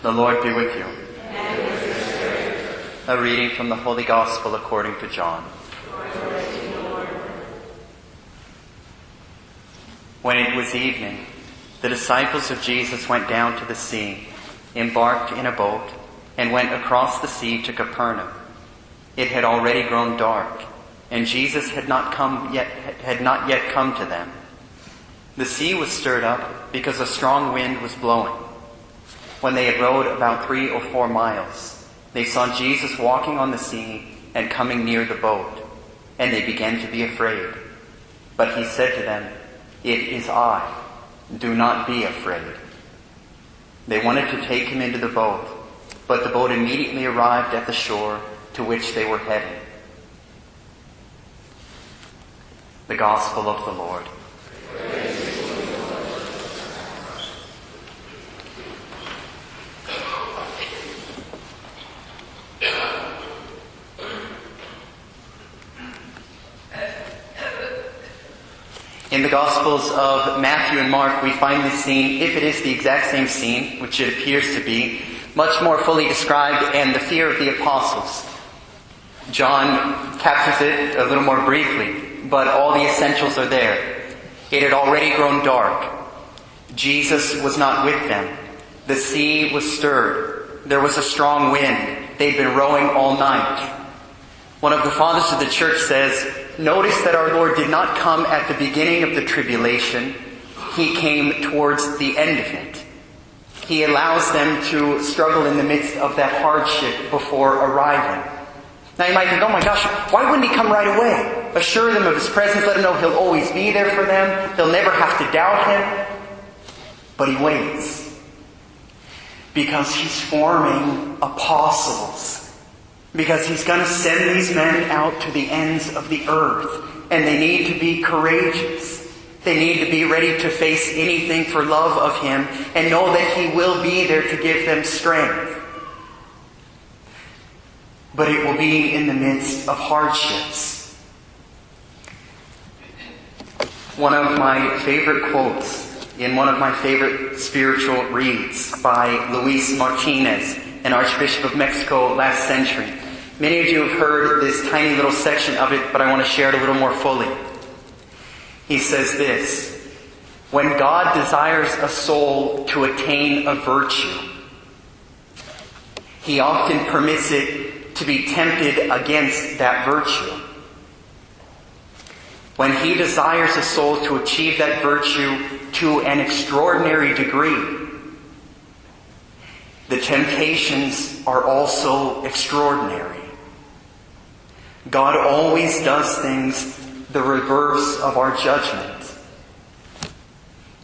The Lord be with you. And with your spirit. A reading from the Holy Gospel according to John. Glory to you, Lord. When it was evening, the disciples of Jesus went down to the sea, embarked in a boat, and went across the sea to Capernaum. It had already grown dark, and Jesus had not yet come to them. The sea was stirred up because a strong wind was blowing. When they had rowed about 3 or 4 miles, they saw Jesus walking on the sea and coming near the boat, and they began to be afraid. But he said to them, "It is I. Do not be afraid." They wanted to take him into the boat, but the boat immediately arrived at the shore to which they were heading. The Gospel of the Lord. In the Gospels of Matthew and Mark, we find this scene, if it is the exact same scene, which it appears to be, much more fully described, and the fear of the apostles. John captures it a little more briefly, but all the essentials are there. It had already grown dark. Jesus was not with them. The sea was stirred. There was a strong wind. They'd been rowing all night. One of the fathers of the church says, "Notice that our Lord did not come at the beginning of the tribulation. He came towards the end of it." He allows them to struggle in the midst of that hardship before arriving. Now you might think, oh my gosh, why wouldn't he come right away? Assure them of his presence, let them know he'll always be there for them. They'll never have to doubt him. But he waits. Because he's forming apostles. Because he's going to send these men out to the ends of the earth. And they need to be courageous. They need to be ready to face anything for love of him and know that he will be there to give them strength. But it will be in the midst of hardships. One of my favorite quotes in one of my favorite spiritual reads by Luis Martinez, an Archbishop of Mexico last century. Many of you have heard this tiny little section of it, but I want to share it a little more fully. He says this: when God desires a soul to attain a virtue, he often permits it to be tempted against that virtue. When he desires a soul to achieve that virtue to an extraordinary degree, the temptations are also extraordinary. God always does things the reverse of our judgment.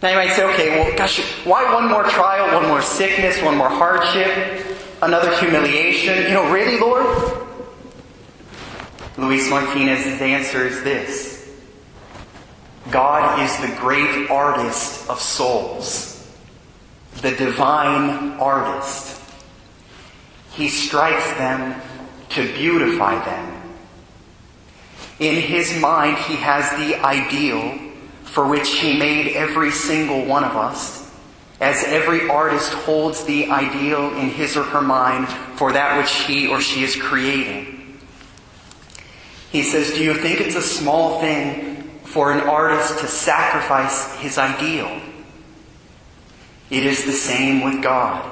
Now you might say, okay, well, gosh, why one more trial, one more sickness, one more hardship, another humiliation? Really, Lord? Luis Martinez's answer is this: God is the great artist of souls, the divine artist. He strikes them to beautify them. In his mind, he has the ideal for which he made every single one of us, as every artist holds the ideal in his or her mind for that which he or she is creating. He says, do you think it's a small thing for an artist to sacrifice his ideal? It is the same with God.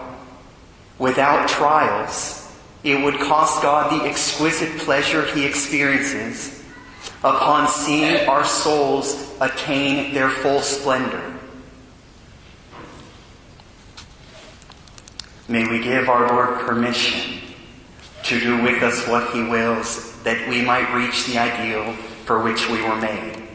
Without trials, it would cost God the exquisite pleasure he experiences upon seeing our souls attain their full splendor. May we give our Lord permission to do with us what he wills, that we might reach the ideal for which we were made.